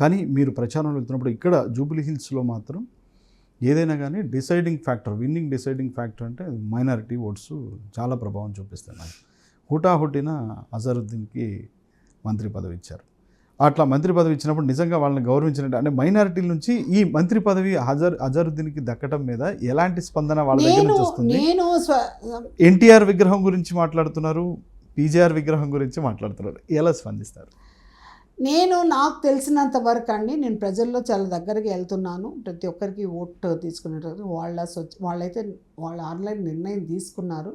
కానీ మీరు ప్రచారంలో వెళ్తున్నప్పుడు ఇక్కడ జూబ్లీ హిల్స్లో మాత్రం ఏదైనా కానీ deciding factor, winnowing deciding factor అంటే మైనారిటీ ఓట్స్ చాలా ప్రభావం చూపిస్తున్నాయి. హుటాహుటిన అజరుద్దీన్కి మంత్రి పదవి ఇచ్చారు. అట్లా మంత్రి పదవి ఇచ్చినప్పుడు నిజంగా వాళ్ళని గౌరవించినట్టు అంటే మైనారిటీల నుంచి ఈ మంత్రి పదవి అజరుద్దీన్కి దక్కడం మీద ఎలాంటి స్పందన వాళ్ళ దగ్గర నుంచి వస్తుంది? ఎన్టీఆర్ విగ్రహం గురించి మాట్లాడుతున్నారు, పీజీఆర్ విగ్రహం గురించి మాట్లాడుతున్నారు, ఎలా స్పందిస్తారు? నాకు తెలిసినంత వరకు అండి, నేను ప్రజల్లో చాలా దగ్గరికి వెళ్తున్నాను. ప్రతి ఒక్కరికి ఓటు తీసుకునేటప్పుడు వాళ్ళైతే వాళ్ళ ఆన్లైన్ నిర్ణయం తీసుకున్నారు.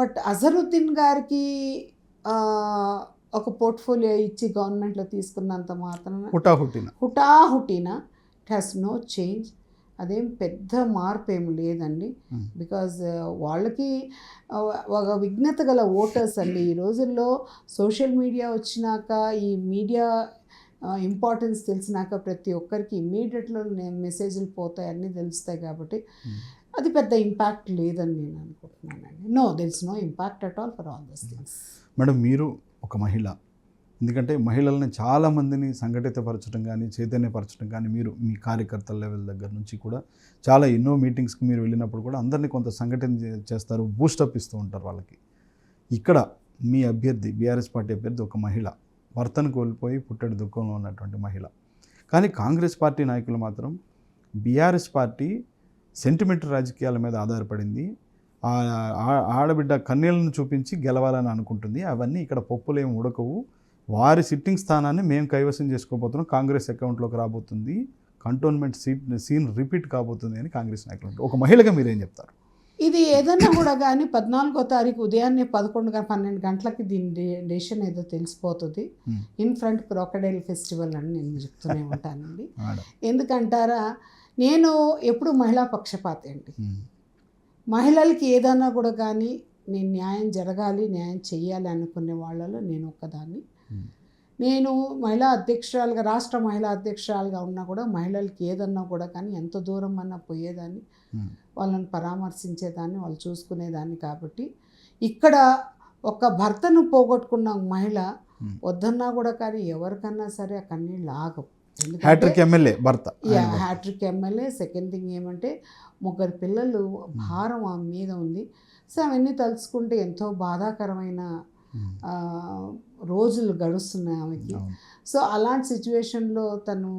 బట్ అజరుద్దీన్ గారికి ఒక పోర్ట్ఫోలియో ఇచ్చి గవర్నమెంట్లో తీసుకున్నంత మాత్రాన హుటాహుటిన ఇట్ హ్యాస్ నో చేంజ్. అదేం పెద్ద మార్పు ఏమి లేదండి. బికాజ్ వాళ్ళకి ఒక విఘ్నత గల ఓటర్స్ అండి. ఈ రోజుల్లో సోషల్ మీడియా వచ్చినాక, ఈ మీడియా ఇంపార్టెన్స్ తెలిసినాక ప్రతి ఒక్కరికి ఇమ్మీడియట్లో మెసేజ్లు పోతాయి, అన్నీ తెలుస్తాయి. కాబట్టి అది పెద్ద ఇంపాక్ట్ లేదని నేను అనుకుంటున్నానండి. There is no impact at all for all this things. Madam, మీరు ఒక మహిళ, ఎందుకంటే మహిళల్ని చాలామందిని సంఘటితపరచడం కానీ చైతన్యపరచడం కానీ మీరు మీ కార్యకర్తల లెవెల్ దగ్గర నుంచి కూడా చాలా ఎన్నో మీటింగ్స్కి మీరు వెళ్ళినప్పుడు కూడా అందరినీ కొంత సంఘటన చేస్తారు, బూస్టప్ ఇస్తూ ఉంటారు వాళ్ళకి. ఇక్కడ మీ అభ్యర్థి, బీఆర్ఎస్ పార్టీ అభ్యర్థి ఒక మహిళ, భర్తను కోల్పోయి పుట్టడి దుఃఖంలో ఉన్నటువంటి మహిళ. కానీ కాంగ్రెస్ పార్టీ నాయకులు మాత్రం బీఆర్ఎస్ పార్టీ సెంటిమెంట్ రాజకీయాల మీద ఆధారపడింది, ఆడబిడ్డ కన్నీళ్లను చూపించి గెలవాలని అనుకుంటుంది, అవన్నీ ఇక్కడ పప్పులేం ఉడకవు, వారి సిట్టింగ్ స్థానాన్ని మేము కైవసం చేసుకోబోతున్నాం, కాంగ్రెస్ అకౌంట్లోకి రాబోతుంది, కంటోన్మెంట్ సీన్ రిపీట్ కాబోతుంది అని కాంగ్రెస్ నాయకులు. ఒక మహిళగా మీరేం చెప్తారు? ఇది ఏదన్నా కూడా కానీ 14వ తారీఖు ఉదయాన్నే 12 గంటలకి దీని డెసిషన్ ఏదో తెలిసిపోతుంది. ఇన్ ఫ్రంట్ క్రాకడైల్ ఫెస్టివల్ అని నేను చెప్తూనే ఉంటానండి. ఎందుకంటారా, నేను ఎప్పుడు మహిళా పక్షపాతి అండి. మహిళలకి ఏదన్నా కూడా కానీ నేను న్యాయం జరగాలి, న్యాయం చెయ్యాలి అనుకునే వాళ్ళలో నేను ఒక్కదాన్ని. నేను మహిళా అధ్యక్షురాలుగా, రాష్ట్ర మహిళా అధ్యక్షురాలుగా ఉన్నా కూడా మహిళలకి ఏదన్నా కూడా కానీ ఎంత దూరం అన్నా పోయేదాన్ని, వాళ్ళని పరామర్శించేదాన్ని, వాళ్ళు చూసుకునేదాన్ని. కాబట్టి ఇక్కడ ఒక భర్తను పోగొట్టుకున్న మహిళ వద్దన్నా కూడా కానీ ఎవరికన్నా సరే ఆ కన్నీళ్ళు ఆగవు. హ్యాట్రిక్ ఎమ్మెల్యే భర్త, హ్యాట్రిక్ ఎమ్మెల్యే. సెకండ్ థింగ్ ఏమంటే 3 పిల్లలు భారం ఆమె మీద ఉంది. సో అవన్నీ తలుచుకుంటే ఎంతో బాధాకరమైన రోజులు గడుస్తున్నాయి ఆమెకి. సో అలాంటి సిచ్యువేషన్లో తను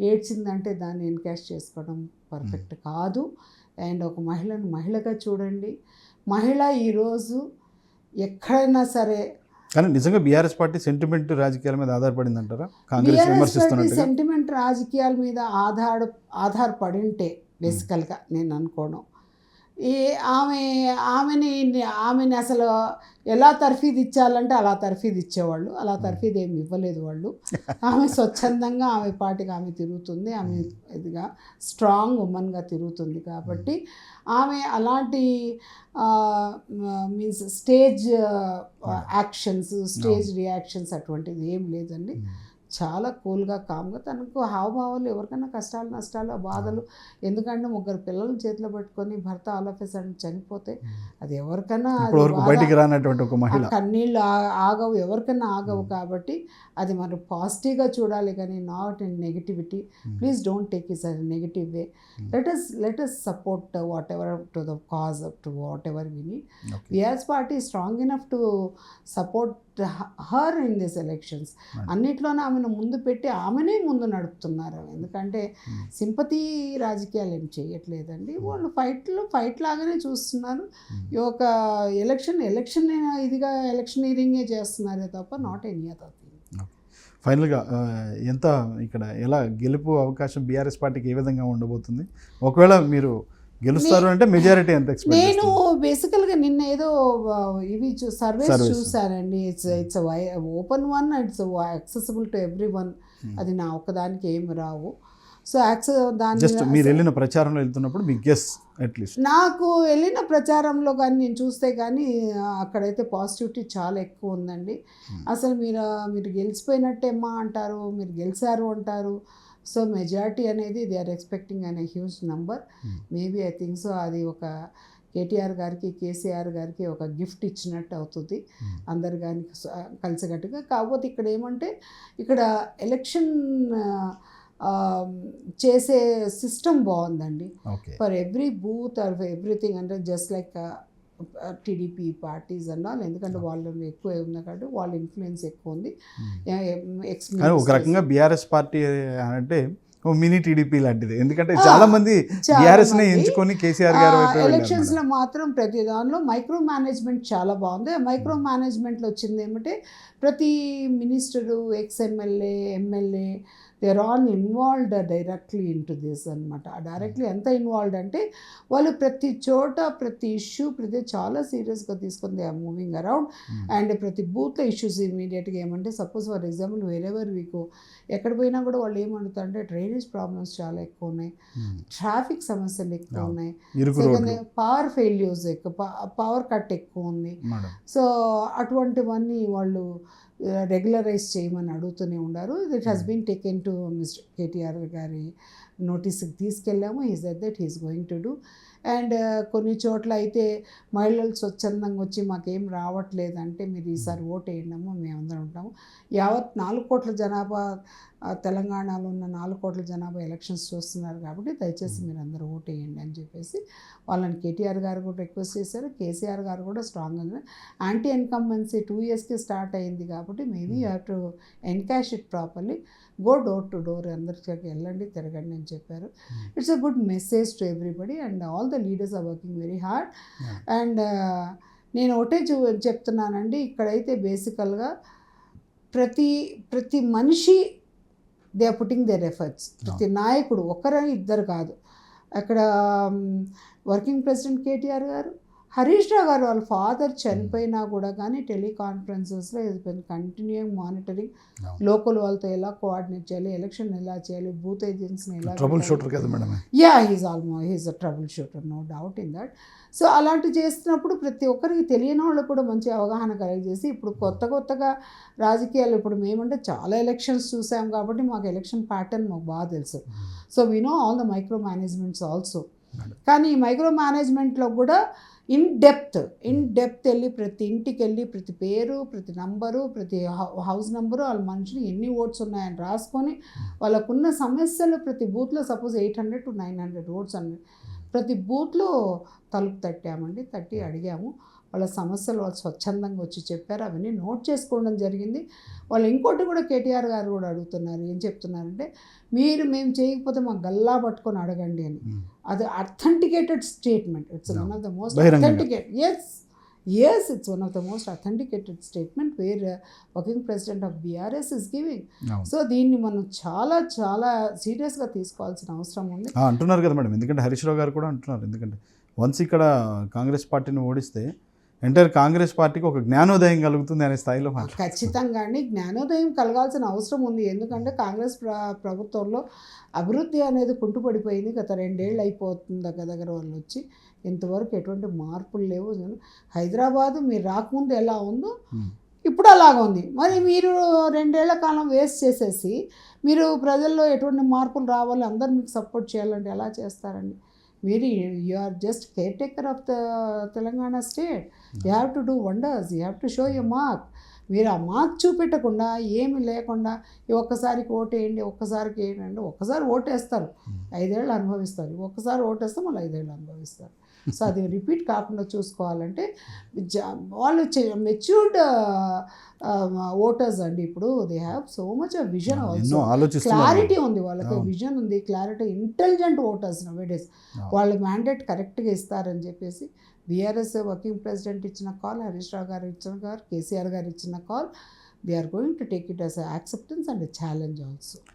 ఏడ్చిందంటే దాన్ని ఎన్కాష్ చేసుకోవడం పర్ఫెక్ట్ కాదు. అండ్ ఒక మహిళను మహిళగా చూడండి. మహిళ ఈరోజు ఎక్కడైనా సరే, కానీ నిజంగా బీఆర్ఎస్ పార్టీ సెంటిమెంట్ రాజకీయాల మీద ఆధారపడింది అంటారా? బీఆర్ఎస్ పార్టీ సెంటిమెంట్ రాజకీయాల మీద ఆధారపడి ఉంటే బేసికల్గా నేను అనుకోను. ఆమెని అసలు ఎలా తర్ఫీదు ఇచ్చాలంటే అలా తర్ఫీదు ఇచ్చేవాళ్ళు. అలా తర్ఫీదు ఏమి ఇవ్వలేదు వాళ్ళు. ఆమె స్వచ్ఛందంగా ఆమె పార్టీకి ఆమె తిరుగుతుంది. ఆమె ఇదిగా స్ట్రాంగ్ ఉమెన్గా తిరుగుతుంది. కాబట్టి ఆమె అలాంటి means stage actions, stage reactions అటువంటిది ఏం లేదండి. చాలా కూల్గా, కామ్గా, తనకు హావభావాలు ఎవరికైనా కష్టాలు, నష్టాలు, బాధలు. ఎందుకంటే 3 పిల్లలు చేతిలో పట్టుకొని భర్త ఆల్ ఆఫ్ ఎ సడన్ చనిపోతే అది ఎవరికైనా బయటికి రానటువంటి ఒక మహిళ కన్నీళ్ళు ఆగవు, ఎవరికైనా ఆగవు. కాబట్టి అది మనం పాజిటివ్గా చూడాలి కానీ not in negativity. Please don't take it as negative way. Let us support whatever to the cause, to whatever we need. BRS party strong enough to support her in this elections. అన్నిట్లోనే ఆమెను ముందు పెట్టి ఆమెనే ముందు నడుపుతున్నారు. ఎందుకంటే sympathy రాజకీయాలు ఏం చేయట్లేదండి. వాళ్ళు ఫైట్ లాగానే చూస్తున్నారు. ఈ ఒక ఎలక్షన్ ఇదిగా ఎలక్షనీరింగే చేస్తున్నారే తప్ప నాట్ ఎనీ అదర్ థింగ్. ఫైనల్గా ఎంత ఇక్కడ ఎలా గెలుపు అవకాశం బీఆర్ఎస్ పార్టీకి ఏ విధంగా ఉండబోతుంది? ఒకవేళ మీరు గెలుస్తారు అంటే మెజారిటీ ఎంత ఎక్స్పెక్ట్? నేను బేసికల్గా నిన్న ఏదో ఇవి సర్వేస్ చూసానండి. It's open one, it's accessible to every one. అది నా ఒక్కదానికి ఏమి రావు. సో జస్ట్ మీరు వెళ్ళిన ప్రచారంలో వెళ్తున్నప్పుడు మీ గెస్ అట్లీస్ట్? నాకు వెళ్ళిన ప్రచారంలో కానీ నేను చూస్తే కానీ అక్కడైతే పాజిటివిటీ చాలా ఎక్కువ ఉందండి. అసలు మీరు గెలిచిపోయినట్టేమ్మా అంటారు, మీరు గెలిచారు అంటారు. సో మెజారిటీ అనేది దే ఆర్ ఎక్స్పెక్టింగ్ అనే huge number. Maybe I think so. అది ఒక కేటీఆర్ గారికి కేసీఆర్ గారికి ఒక గిఫ్ట్ ఇచ్చినట్టు అవుతుంది అందరు కానీ కలిసికట్టుగా. కాకపోతే ఇక్కడ ఏమంటే ఇక్కడ ఎలక్షన్ చేసే సిస్టమ్ బాగుందండి. For every booth or everything అంటే జస్ట్ లైక్ టీడీపీ పార్టీస్ అన్నారు, ఎందుకంటే వాళ్ళు ఎక్కువ ఉంది కాబట్టి వాళ్ళ ఇన్ఫ్లుయెన్స్ ఎక్కువ ఉంది. ఒక రకంగా బీఆర్ఎస్ పార్టీ అంటే మినీ టీడీపీ లాంటిది, ఎందుకంటే చాలా మంది బీఆర్ఎస్ ని ఎంచుకొని కేసీఆర్ గారు ఎలక్షన్స్ లో మాత్రం ప్రతి దానిలో మైక్రో మేనేజ్మెంట్ చాలా బాగుంది. మైక్రో మేనేజ్మెంట్లో వచ్చింది ఏమంటే ప్రతి minister, MLA they are all involved directly in to this అనమాట. డైరెక్ట్లీ ఎంత ఇన్వాల్వ్డ్ అంటే వాళ్ళు ప్రతి చోట ప్రతి ఇష్యూ చాలా సీరియస్గా తీసుకొని they are moving around. And ప్రతి బూత్లో ఇష్యూస్ ఇమీడియట్గా ఏమంటే సపోజ్ ఫర్ ఎగ్జాంపుల్ వేరెవర్ వీకు ఎక్కడ పోయినా కూడా వాళ్ళు ఏమంటారంటే డ్రైనేజ్ ప్రాబ్లమ్స్ చాలా ఎక్కువ ఉన్నాయి, ట్రాఫిక్ సమస్యలు ఎక్కువ ఉన్నాయి, పవర్ ఫెయిల్యూర్స్ ఎక్కువ, పవర్ కట్ ఎక్కువ ఉంది. సో అటువంటివన్నీ వాళ్ళు రెగ్యులరైజ్ చేయమని అడుగుతూనే ఉన్నారు. It has been taken to mister KTR గారి నోటీస్కి తీసుకెళ్ళాము. He said that he's going to do. And కొన్ని చోట్ల అయితే మహిళలు స్వచ్ఛందంగా వచ్చి మాకేం రావట్లేదంటే మీరు ఈసారి ఓటు వేయండము, మేమందరం ఉంటాము. యావత్ 4 కోట్ల జనాభా తెలంగాణలో ఉన్న 4 కోట్ల జనాభా ఎలక్షన్స్ చూస్తున్నారు కాబట్టి దయచేసి మీరు అందరూ ఓటు వేయండి అని చెప్పేసి వాళ్ళని కేటీఆర్ గారు కూడా రిక్వెస్ట్ చేశారు. కేసీఆర్ గారు కూడా స్ట్రాంగ్గా యాంటీ ఇన్కంబెన్సీ 2 yearsకి స్టార్ట్ అయింది కాబట్టి maybe you have to encash it properly, go door to door, అందరికి వెళ్ళండి తిరగండి అని చెప్పారు. It's a good message to everybody and all the leaders are working very hard. అండ్ నేను ఒకటే చెప్తున్నానండి, ఇక్కడైతే బేసికల్గా ప్రతి మనిషి they are putting their efforts. ప్రతి నాయకుడు ఒకరని ఇద్దరు కాదు. అక్కడ వర్కింగ్ ప్రెసిడెంట్ కేటీఆర్ గారు, హరీష్ రావు గారు వాళ్ళ ఫాదర్ చనిపోయినా కూడా కానీ టెలికాన్ఫరెన్సెస్లో is been continuing monitoring local వాళ్ళతో ఎలా కోఆర్డినేట్ చేయాలి, ఎలక్షన్ ఎలా చేయాలి, బూత్ ఏజెంట్స్ని ఎలా ట్రబుల్ షూటర్ కదా madam. Yeah he's a trouble shooter, no doubt in that. So అలాంటివి చేస్తున్నప్పుడు ప్రతి ఒక్కరికి తెలియని వాళ్ళకు కూడా మంచి అవగాహన కలిగజేసి ఇప్పుడు కొత్తగా రాజకీయాలు ఇప్పుడు మేమంటే చాలా ఎలక్షన్స్ చూసాం కాబట్టి మాకు ఎలక్షన్ ప్యాటర్న్ మాకు బాగా తెలుసు. So we know all the micro managements also. కానీ ఈ మైక్రో మేనేజ్మెంట్లో కూడా ఇన్ డెప్త్ వెళ్ళి ప్రతి ఇంటికి వెళ్ళి ప్రతి పేరు, ప్రతి నంబరు, ప్రతి హౌస్ నెంబరు, వాళ్ళ మనుషులు ఎన్ని ఓట్స్ ఉన్నాయని రాసుకొని వాళ్ళకున్న సమస్యలు ప్రతి బూత్లో సపోజ్ 800 to 900 ఓట్స్ అన్ని ప్రతి బూత్లో తలుపు తట్టి అడిగాము. వాళ్ళ సమస్యలు వాళ్ళు స్వచ్ఛందంగా వచ్చి చెప్పారు, అవన్నీ నోట్ చేసుకోవడం జరిగింది. వాళ్ళు ఇంకోటి కూడా కేటీఆర్ గారు కూడా అడుగుతున్నారు, ఏం చెప్తున్నారంటే మేము చేయకపోతే మాకు గల్లా పట్టుకొని అడగండి అని. అది authenticated statement. It's one of the most authenticate it's one of the most authenticated statement where working president of BRS is giving. So దీన్ని మనం చాలా సీరియస్గా తీసుకోవాల్సిన అవసరం ఉంది అంటున్నారు కదా మేడం. ఎందుకంటే హరీష్ రావు గారు కూడా అంటున్నారు, ఎందుకంటే వన్స్ ఇక్కడ కాంగ్రెస్ పార్టీని ఓడిస్తే ఎంటైర్ కాంగ్రెస్ పార్టీకి ఒక జ్ఞానోదయం కలుగుతుంది అనే స్థాయిలో ఖచ్చితంగా అండి జ్ఞానోదయం కలగాల్సిన అవసరం ఉంది. ఎందుకంటే కాంగ్రెస్ ప్రభుత్వంలో అభివృద్ధి అనేది కుంటుపడిపోయింది. గత 2 ఏళ్ళు అయిపోతుంది దగ్గర వాళ్ళు వచ్చి ఇంతవరకు ఎటువంటి మార్పులు లేవు. హైదరాబాదు మీరు రాకముందు ఎలా ఉందో ఇప్పుడు అలాగా ఉంది. మరి మీరు 2 ఏళ్ల కాలం వేస్ట్ చేసేసి మీరు ప్రజల్లో ఎటువంటి మార్పులు రావాలి, అందరు మీకు సపోర్ట్ చేయాలంటే ఎలా చేస్తారండి? మీరు you are just care taker of the Telangana state. You have to do wonders, you have to show you mark. మీరు ఆ మార్క్ చూపెట్టకుండా ఏమి లేకుండా ఒక్కసారికి ఓటేయండి, ఒక్కసారికి వేయండి, ఒక్కసారి ఓటేస్తారు 5 ఏళ్ళు అనుభవిస్తారు, ఒక్కసారి ఓటేస్తే మళ్ళీ 5 ఏళ్ళు అనుభవిస్తారు. సో అది రిపీట్ కాకుండా చూసుకోవాలంటే వాళ్ళు మెచ్యూర్డ్ ఓటర్స్ అండి. ఇప్పుడు they have so much of vision also, clarity ఉంది వాళ్ళకి, విజన్ ఉంది, క్లారిటీ, ఇంటెలిజెంట్ ఓటర్స్ నవేడేస్. వాళ్ళు మ్యాండేట్ కరెక్ట్గా ఇస్తారని చెప్పేసి బీఆర్ఎస్ వర్కింగ్ ప్రెసిడెంట్ ఇచ్చిన కాల్, హరీష్ రావు గారు ఇచ్చిన కాల్, కేసీఆర్ గారు ఇచ్చిన call, they are going to take it as acceptance and challenge also.